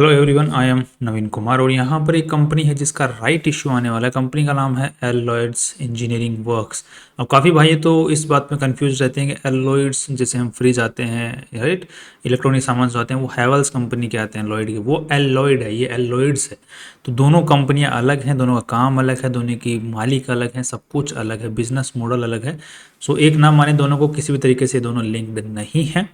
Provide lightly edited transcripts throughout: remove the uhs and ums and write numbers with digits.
Hello everyone, I am नवीन कुमार और यहाँ पर एक कंपनी है जिसका राइट इशू आने वाला है। कंपनी का नाम है एलॉयड्स इंजीनियरिंग वर्क्स। अब काफ़ी भाई तो इस बात में कंफ्यूज रहते हैं कि एलॉयड्स जैसे हम फ्रिज आते हैं, राइट, इलेक्ट्रॉनिक सामान जो आते हैं वो हैवेल्स कंपनी के आते हैं लॉयड के, वो एलॉयड है, ये एलॉयड्स है। तो दोनों कंपनियाँ अलग हैं, दोनों का काम अलग है, दोनों की मालिक अलग है, सब कुछ अलग है, बिजनेस मॉडल अलग है। सो एक ना माने दोनों को, किसी भी तरीके से दोनों लिंक्ड नहीं है।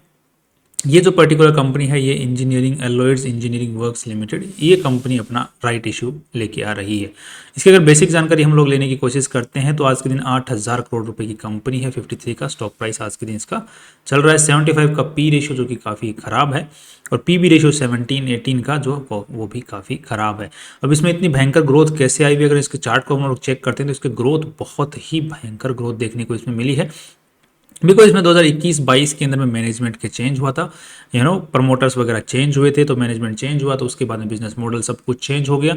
ये जो पर्टिकुलर कंपनी है ये इंजीनियरिंग एलॉयड्स इंजीनियरिंग वर्क्स लिमिटेड, ये कंपनी अपना राइट इशू लेके आ रही है। इसकी अगर बेसिक जानकारी हम लोग लेने की कोशिश करते हैं तो आज के दिन 8,000 करोड़ रुपए की कंपनी है। 53 का स्टॉक प्राइस आज के दिन इसका चल रहा है। 75 का पी रेशियो जो कि काफ़ी खराब है, और पी बी रेशियो 17-18 का जो वो भी काफ़ी खराब है। अब इसमें इतनी भयंकर ग्रोथ कैसे आई हुई, अगर इसके चार्ट को हम लोग चेक करते हैं तो इसकी ग्रोथ बहुत ही भयंकर ग्रोथ देखने को इसमें मिली है। बिकॉज इसमें 2021-22 के अंदर में मैनेजमेंट के चेंज हुआ था, प्रमोटर्स वगैरह चेंज हुए थे, तो मैनेजमेंट चेंज हुआ तो उसके बाद में बिजनेस मॉडल सब कुछ चेंज हो गया।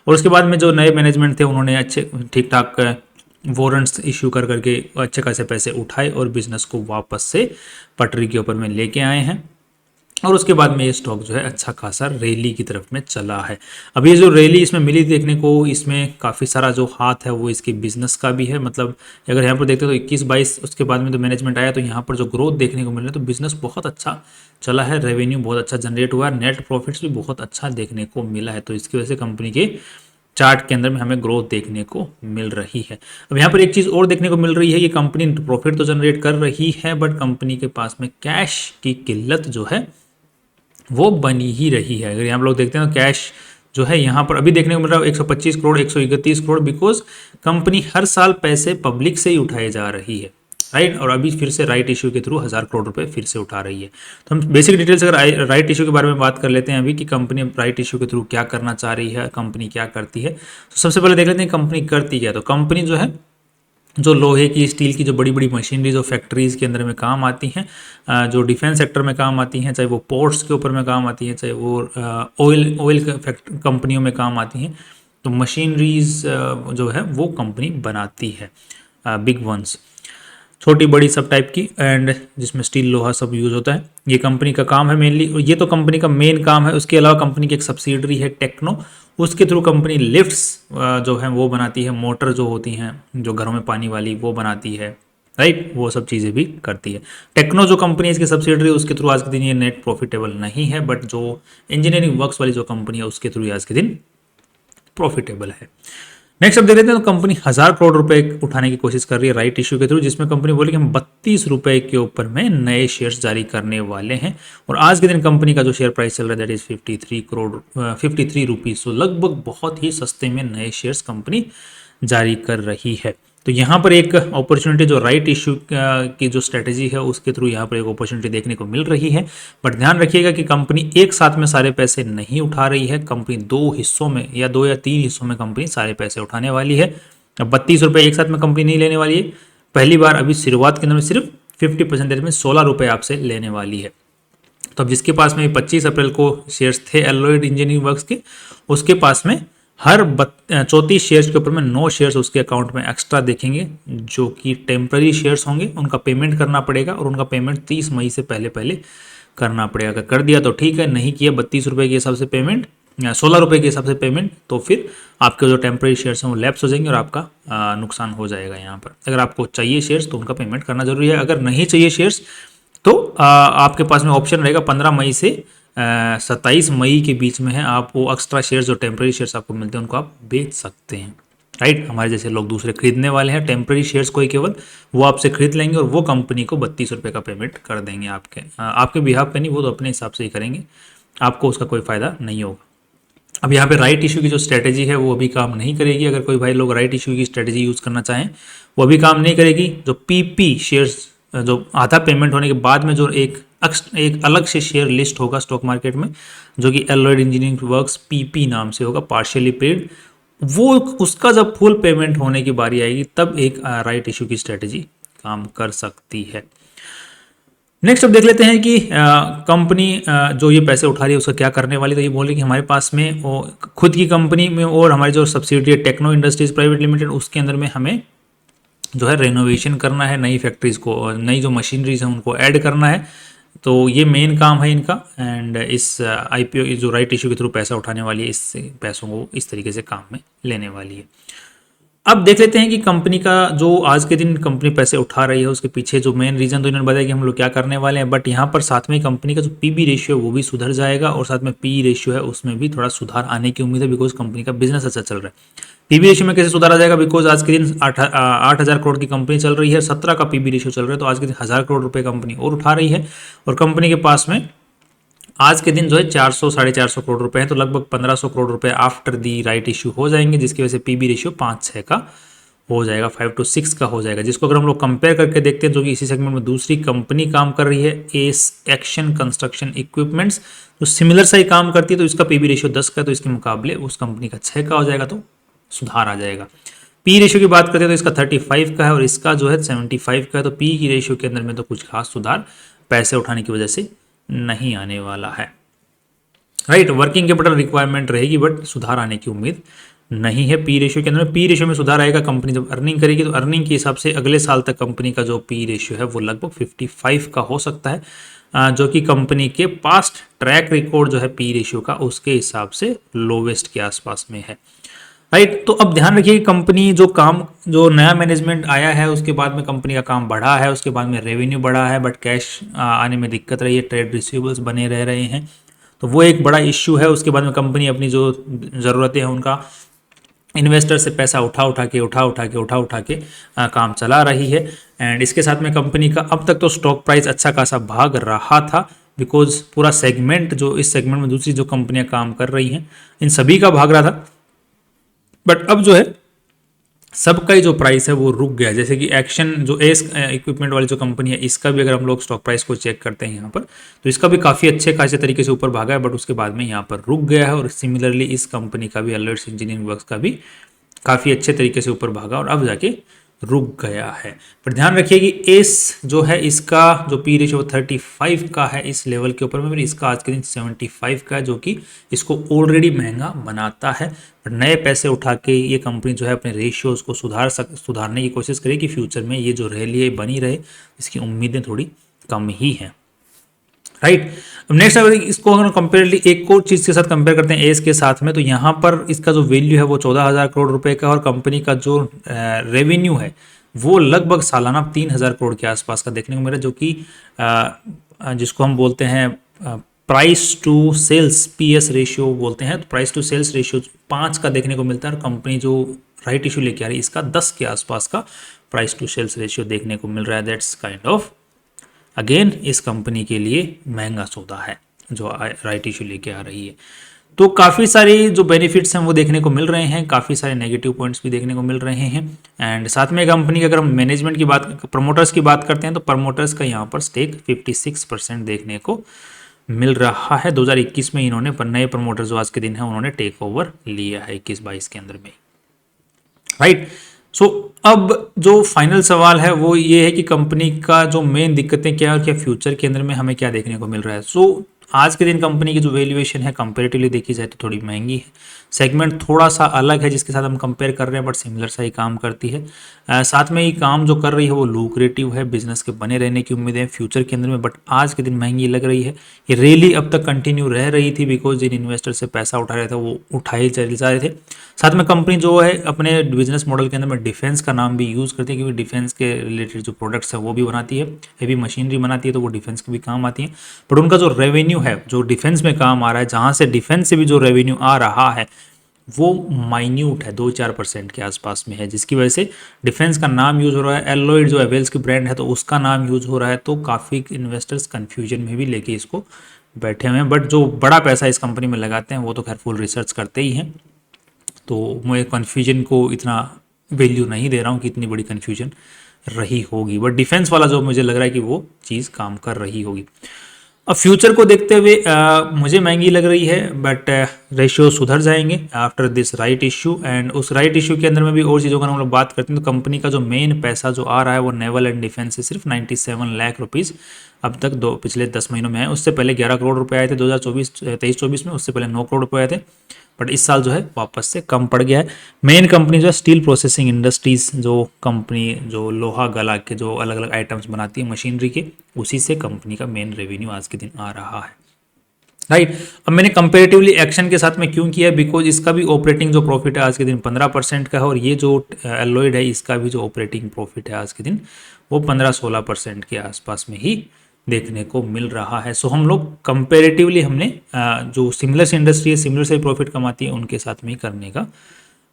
और उसके बाद में जो नए मैनेजमेंट थे उन्होंने अच्छे ठीक ठाक वारंट्स इशू कर करके अच्छे खासे पैसे उठाए और बिजनेस को वापस से पटरी के ऊपर में लेके आए हैं। और उसके बाद में ये स्टॉक जो है अच्छा खासा रैली की तरफ में चला है। अब ये जो रैली इसमें मिली देखने को, इसमें काफ़ी सारा जो हाथ है वो इसके बिजनेस का भी है। मतलब अगर यहाँ पर देखते हैं तो 21-22 उसके बाद में तो मैनेजमेंट आया, तो यहाँ पर जो ग्रोथ देखने को मिल रहा है तो बिजनेस बहुत अच्छा चला है, रेवेन्यू बहुत अच्छा जनरेट हुआ है, नेट प्रॉफिट्स भी बहुत अच्छा देखने को मिला है। तो इसकी वजह से कंपनी के चार्ट के अंदर में हमें ग्रोथ देखने को मिल रही है। अब यहाँ पर एक चीज़ और देखने को मिल रही है कि कंपनी प्रॉफिट तो जनरेट कर रही है, बट कंपनी के पास में कैश की किल्लत जो है वो बनी ही रही है। अगर हम लोग देखते हैं तो कैश जो है यहाँ पर अभी देखने को मिल रहा है 125 करोड़ 131 करोड़, बिकॉज कंपनी हर साल पैसे पब्लिक से ही उठाए जा रही है, राइट। और अभी फिर से राइट इशू के थ्रू 1,000 करोड़ रुपए फिर से उठा रही है। तो हम बेसिक डिटेल्स अगर राइट इशू के बारे में बात कर लेते हैं अभी कि कंपनी राइट इशू के थ्रू क्या करना चाह रही है, कंपनी क्या करती है। तो सबसे पहले देख लेते हैं कंपनी करती क्या। तो कंपनी जो है जो लोहे की स्टील की जो बड़ी बड़ी मशीनरी जो फैक्ट्रीज़ के अंदर में काम आती हैं, जो डिफेंस सेक्टर में काम आती हैं, चाहे वो पोर्ट्स के ऊपर में काम आती हैं, चाहे वो ऑयल कंपनियों में काम आती हैं, तो मशीनरीज जो है वो कंपनी बनाती है, बिग वंस, छोटी बड़ी सब टाइप की, एंड जिसमें स्टील लोहा सब यूज़ होता है। ये कंपनी का काम है मेनली, और ये तो कंपनी का मेन काम है। उसके अलावा कंपनी की एक सब्सिडरी है टेक्नो, उसके थ्रू कंपनी लिफ्ट्स जो है वो बनाती है, मोटर जो होती हैं जो घरों में पानी वाली वो बनाती है, राइट, वो सब चीज़ें भी करती है। टेक्नो जो कंपनी है इसकी सब्सिडरी, उसके थ्रू आज के दिन ये नेट प्रॉफिटेबल नहीं है, बट जो इंजीनियरिंग वर्क्स वाली जो कंपनी है उसके थ्रू आज के दिन प्रॉफिटेबल है। नेक्स्ट अब देख लेते हैं तो कंपनी 1,000 करोड़ रुपए उठाने की कोशिश कर रही है राइट इशू के थ्रू, जिसमें कंपनी बोली कि हम 32 रुपए के ऊपर में नए शेयर्स जारी करने वाले हैं। और आज के दिन कंपनी का जो शेयर प्राइस चल रहा है दैट इज 53 रुपीज। तो लगभग बहुत ही सस्ते में नए शेयर्स कंपनी जारी कर रही है। तो यहाँ पर एक अपॉर्चुनिटी जो राइट इशू की जो स्ट्रेटेजी है उसके थ्रू यहाँ पर एक अपॉर्चुनिटी देखने को मिल रही है। बट ध्यान रखिएगा कि कंपनी एक साथ में सारे पैसे नहीं उठा रही है, कंपनी 2 हिस्सों में या 2 या 3 हिस्सों में कंपनी सारे पैसे उठाने वाली है। अब 32 रुपये एक साथ में कंपनी नहीं लेने वाली है, पहली बार अभी शुरुआत के अंदर में सिर्फ 50% में 16 रुपये आपसे लेने वाली है। तो अब जिसके पास में 25 अप्रैल को शेयर्स थे एलॉयड इंजीनियरिंग वर्क्स के, उसके पास में हर 34 शेयर्स के ऊपर में 9 शेयर्स उसके अकाउंट में एक्स्ट्रा देखेंगे, जो कि टेम्पररी शेयर्स होंगे। उनका पेमेंट करना पड़ेगा और उनका पेमेंट 30 मई से पहले पहले करना पड़ेगा। अगर कर दिया तो ठीक है, नहीं किया 32 रुपये के हिसाब से पेमेंट, 16 रुपये के हिसाब से पेमेंट, तो फिर आपके जो टेम्पररी शेयर्स हैं वो लैप्स हो जाएंगे और आपका नुकसान हो जाएगा। यहाँ पर अगर आपको चाहिए शेयर्स तो उनका पेमेंट करना जरूरी है। अगर नहीं चाहिए शेयर्स तो आपके पास में ऑप्शन रहेगा 15 मई से 27 मई के बीच में है, आप वो एक्स्ट्रा शेयर्स जो टेम्पररी शेयर्स आपको मिलते हैं उनको आप बेच सकते हैं, राइट। हमारे जैसे लोग दूसरे खरीदने वाले हैं टेम्पररी शेयर्स को ही, केवल वो आपसे खरीद लेंगे और वो कंपनी को 32 रुपये का पेमेंट कर देंगे आपके बिहाफ पे, नहीं, वो तो अपने हिसाब से ही करेंगे, आपको उसका कोई फ़ायदा नहीं होगा। अब यहाँ पे राइट इशू की जो स्ट्रेटेजी है वो अभी काम नहीं करेगी। अगर कोई भाई लोग राइट इशू की स्ट्रेटेजी यूज़ करना चाहें वो अभी काम नहीं करेगी। जो पीपी शेयर्स, जो आधा पेमेंट होने के बाद में जो एक अलग से शेयर लिस्ट होगा स्टॉक मार्केट में, जो कि एलॉयड इंजीनियरिंग वर्क्स पीपी नाम से होगा, पार्शियली पेड, वो उसका जब फुल पेमेंट होने की बारी आएगी तब एक राइट इशू की स्ट्रेटेजी काम कर सकती है। नेक्स्ट अब देख लेते हैं कि कंपनी जो ये पैसे उठा रही है उसका क्या करने वाली। तो ये बोल रही है कि हमारे पास में खुद की कंपनी में और हमारी जो subsidiary Techno Industries Private Limited, उसके अंदर में हमें जो है रेनोवेशन करना है, नई फैक्ट्रीज को, नई जो मशीनरीज हैं उनको ऐड करना है, तो ये मेन काम है इनका। एंड इस आईपीओ जो राइट इशू के थ्रू पैसा उठाने वाली है, इस पैसों को इस तरीके से काम में लेने वाली है। अब देख लेते हैं कि कंपनी का जो आज के दिन कंपनी पैसे उठा रही है उसके पीछे जो मेन रीजन तो इन्होंने बताया कि हम लोग क्या करने वाले हैं, बट यहाँ पर साथ में कंपनी का जो पीबी रेशियो है वो भी सुधर जाएगा और साथ में पी रेशियो है उसमें भी थोड़ा सुधार आने की उम्मीद है, बिकॉज कंपनी का बिजनेस अच्छा चल रहा है। पीबी रेशियो में कैसे सुधार आ जाएगा, बिकॉज आज के दिन 8,000 करोड़ की कंपनी चल रही है, 17 का पीबी रेशियो चल रहा है, तो आज के दिन 1,000 करोड़ रुपए कंपनी और उठा रही है और कंपनी के पास में आज के दिन जो है 400 450 करोड़ रुपए हैं, तो लगभग 1,500 करोड़ रुपए आफ्टर दी राइट इश्यू हो जाएंगे, जिसकी वजह से पीबी रेशियो 5-6 का हो जाएगा, 5 to 6 का हो जाएगा। जिसको अगर हम लोग कंपेयर करके देखते हैं जो कि इसी सेगमेंट में दूसरी कंपनी काम कर रही है, एस एक्शन कंस्ट्रक्शन इक्विपमेंट्स, जो सिमिलर सा ही काम करती है, तो इसका पीबी रेशियो 10 का, तो इसके मुकाबले उस कंपनी का 6 का हो जाएगा, तो सुधार आ जाएगा। पी रेशियो की बात करते हैं तो इसका 35 का है और इसका जो है 75 का है, तो पी की रेशियो के अंदर में तो कुछ खास सुधार पैसे उठाने की वजह से नहीं आने वाला है। राइट, वर्किंग कैपिटल रिक्वायरमेंट रहेगी बट सुधार आने की उम्मीद नहीं है पी रेशियो के अंदर। पी रेशियो में सुधार आएगा कंपनी जब अर्निंग करेगी, तो अर्निंग के हिसाब से अगले साल तक कंपनी का जो पी रेशियो है वो लगभग 55 का हो सकता है, जो कि कंपनी के पास्ट ट्रैक रिकॉर्ड जो है पी रेशियो का उसके हिसाब से लोवेस्ट के आसपास में है। राइट, तो अब ध्यान रखिए कंपनी जो नया मैनेजमेंट आया है उसके बाद में कंपनी का काम बढ़ा है, उसके बाद में रेवेन्यू बढ़ा है, बट कैश आने में दिक्कत रही है, ट्रेड रिसीवेबल्स बने रह रहे हैं, तो वो एक बड़ा इश्यू है। उसके बाद में कंपनी अपनी जो ज़रूरतें हैं उनका इन्वेस्टर से पैसा उठा उठा के काम चला रही है। एंड इसके साथ में कंपनी का अब तक तो स्टॉक प्राइस अच्छा खासा भाग रहा था, बिकॉज पूरा सेगमेंट जो इस सेगमेंट में दूसरी जो कंपनियां काम कर रही हैं इन सभी का भाग रहा था, बट अब जो है सबका ही जो प्राइस है वो रुक गया। जैसे कि एक्शन जो एस इक्विपमेंट वाली जो कंपनी है इसका भी अगर हम लोग स्टॉक प्राइस को चेक करते हैं यहाँ पर, तो इसका भी काफ़ी अच्छे खासे तरीके से ऊपर भागा है, बट उसके बाद में यहाँ पर रुक गया है। और सिमिलरली इस कंपनी का भी, एलॉयड्स इंजीनियरिंग वर्क्स का भी काफ़ी अच्छे तरीके से ऊपर भागा और अब जाके रुक गया है। पर ध्यान रखिए कि एस जो है इसका जो पी रेशियो 35 का है इस लेवल के ऊपर में, इसका आज के दिन 75 का है, जो कि इसको ऑलरेडी महंगा बनाता है। पर नए पैसे उठा के ये कंपनी जो है अपने रेशियोज को सुधारने की कोशिश करेगी फ्यूचर में। ये जो रैली है बनी रहे, इसकी उम्मीदें थोड़ी कम ही हैं। राइट, अब नेक्स्ट अगर इसको अगर कंपेरेटली एक और चीज़ के साथ कंपेयर करते हैं एस के साथ में, तो यहाँ पर इसका जो वैल्यू है वो 14,000 करोड़ रुपए का और कंपनी का जो रेवेन्यू है वो लगभग सालाना 3,000 करोड़ के आसपास का देखने को मिला, जो कि जिसको हम बोलते हैं price to sales PS ratio बोलते हैं। तो प्राइस टू सेल्स रेशियो 5 का देखने को मिलता है और कंपनी जो राइट इशू लेके आ रही है इसका 10 के आसपास का प्राइस टू सेल्स रेशियो देखने को मिल रहा है। दैट्स काइंड ऑफ अगेन इस कंपनी के लिए महंगा सौदा है जो राइट इशू लेके आ रही है। तो काफ़ी सारी जो बेनिफिट्स हैं वो देखने को मिल रहे हैं, काफ़ी सारे नेगेटिव पॉइंट्स भी देखने को मिल रहे हैं। एंड साथ में कंपनी की अगर हम मैनेजमेंट की बात, प्रमोटर्स की बात करते हैं, तो प्रमोटर्स का यहाँ पर स्टेक 56% देखने को मिल रहा है। 2021 में इन्होंने नए प्रमोटर्स जो आज के दिन है उन्होंने टेक ओवर लिया है 21-22 के अंदर में। राइट, सो अब जो फाइनल सवाल है वो ये है कि कंपनी का जो मेन दिक्कतें क्या है और क्या फ्यूचर के अंदर में हमें क्या देखने को मिल रहा है। सो आज के दिन कंपनी की जो वैल्यूएशन है कंपैरेटिवली देखी जाए तो थोड़ी महंगी है। सेगमेंट थोड़ा सा अलग है जिसके साथ हम कंपेयर कर रहे हैं, बट सिमिलर सा ही काम करती है। साथ में ये काम जो कर रही है वो लुक्रेटिव है, बिजनेस के बने रहने की उम्मीद है फ्यूचर के अंदर में, बट आज के दिन महंगी लग रही है। ये रैली अब तक कंटिन्यू रह रही थी बिकॉज जिन इन्वेस्टर से पैसा उठा रहे थे वो उठाए चले जा रहे थे। साथ में कंपनी जो है अपने बिजनेस मॉडल के अंदर में डिफेंस का नाम भी यूज़ करती है, क्योंकि डिफेंस के रिलेटेड जो प्रोडक्ट्स है वो भी बनाती है, हेवी मशीनरी बनाती है, तो वो डिफेंस की भी काम आती है। बट उनका जो रेवेन्यू है जो डिफेंस में काम आ रहा है, जहाँ से डिफेंस से भी जो रेवेन्यू आ रहा है वो माइन्यूट है, 2-4% के आसपास में है, जिसकी वजह से डिफेंस का नाम यूज़ हो रहा है। एलॉयड जो एवेल्स की ब्रांड है तो उसका नाम यूज़ हो रहा है, तो काफ़ी इन्वेस्टर्स कन्फ्यूजन में भी लेके इसको बैठे हुए हैं। बट जो बड़ा पैसा इस कंपनी में लगाते हैं वो तो खैर फुल रिसर्च करते ही हैं, तो मैं कन्फ्यूजन को इतना वैल्यू नहीं दे रहा हूँ कि इतनी बड़ी कन्फ्यूजन रही होगी। बट डिफेंस वाला जो मुझे लग रहा है कि वो चीज़ काम कर रही होगी। अब फ्यूचर को देखते हुए मुझे महंगी लग रही है, बट रेशियो सुधर जाएंगे after this right issue. And उस राइट इश्यू के अंदर में भी और चीज़ों का हम लोग बात करते हैं, तो कंपनी का जो मेन पैसा जो आ रहा है वो नेवल एंड डिफेंस से सिर्फ 97 लाख रुपीज़ अब तक पिछले 10 महीनों में है। उससे पहले 11 करोड़ रुपए आए थे 2023-24 में, उससे पहले 9 करोड़ रुपए आए थे। बट इस साल जो है वापस से कम पड़ गया है। मेन कंपनी जो है स्टील प्रोसेसिंग इंडस्ट्रीज, जो कंपनी जो लोहा गला के जो अलग अलग आइटम्स बनाती है मशीनरी के, उसी से कंपनी का मेन रेवेन्यू आज के दिन आ रहा है, राइट। अब मैंने कंपेरेटिवली एक्शन के साथ में क्यों किया है, बिकॉज इसका भी ऑपरेटिंग जो प्रॉफिट है आज के दिन 15% का है, और ये जो एलॉयड है इसका भी जो ऑपरेटिंग प्रॉफिट है आज के दिन वो 15-16% के आसपास में ही देखने को मिल रहा है। सो हम लोग कंपेरेटिवली हमने जो सिमिलर इंडस्ट्री है, सिमिलर से प्रॉफिट कमाती है, उनके साथ में ही करने का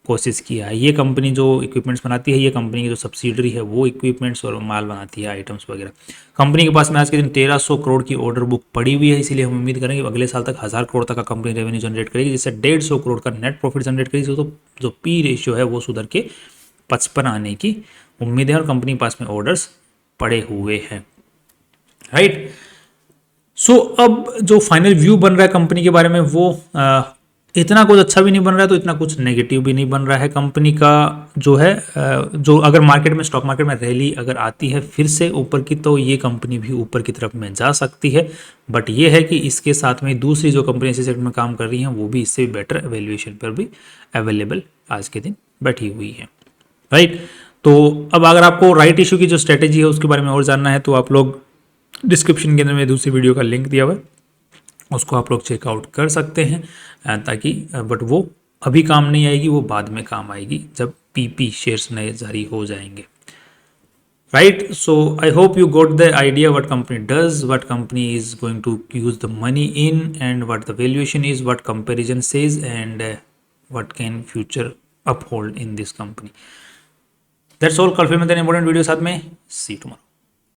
कोशिश किया है। ये कंपनी जो इक्विपमेंट्स बनाती है, ये कंपनी की जो सब्सिडरी है वो इक्विपमेंट्स और माल बनाती है, आइटम्स वगैरह। कंपनी के पास में आज के दिन 1300 करोड़ की ऑर्डर बुक पड़ी हुई है, इसीलिए हम उम्मीद करेंगे अगले साल तक 1000 करोड़ तक का कंपनी रेवेन्यू जनरेट करेगी, जिससे 150 करोड़ का नेट प्रॉफिट जनरेट करेगी। तो जो पी रेशियो है वो सुधर के 55 आने की उम्मीद है, और कंपनी के पास में ऑर्डर्स पड़े हुए हैं, राइट। सो अब जो फाइनल व्यू बन रहा है कंपनी के बारे में वो इतना कुछ अच्छा भी नहीं बन रहा है, तो इतना कुछ नेगेटिव भी नहीं बन रहा है। कंपनी का जो है जो अगर मार्केट में, स्टॉक मार्केट में रैली अगर आती है फिर से ऊपर की, तो ये कंपनी भी ऊपर की तरफ में जा सकती है। बट ये है कि इसके साथ में दूसरी जो कंपनी इसी सेक्टर में काम कर रही हैं वो भी इससे बेटर वैल्यूएशन पर भी अवेलेबल आज के दिन बैठी हुई है, राइट। तो अब अगर आपको राइट इशू की जो स्ट्रेटेजी है उसके बारे में और जानना है, तो आप लोग डिस्क्रिप्शन के अंदर में दूसरी वीडियो का लिंक दिया हुआ है, उसको आप लोग चेकआउट कर सकते हैं, ताकि बट वो अभी काम नहीं आएगी, वो बाद में काम आएगी जब पीपी शेयर्स नए जारी हो जाएंगे, right. So I hope you got the idea what company does, what company is going to use the money in, and what the valuation is, what comparison says, and what can future uphold in this company. That's all. कल फिर मिलते हैं important video साथ में। See you tomorrow.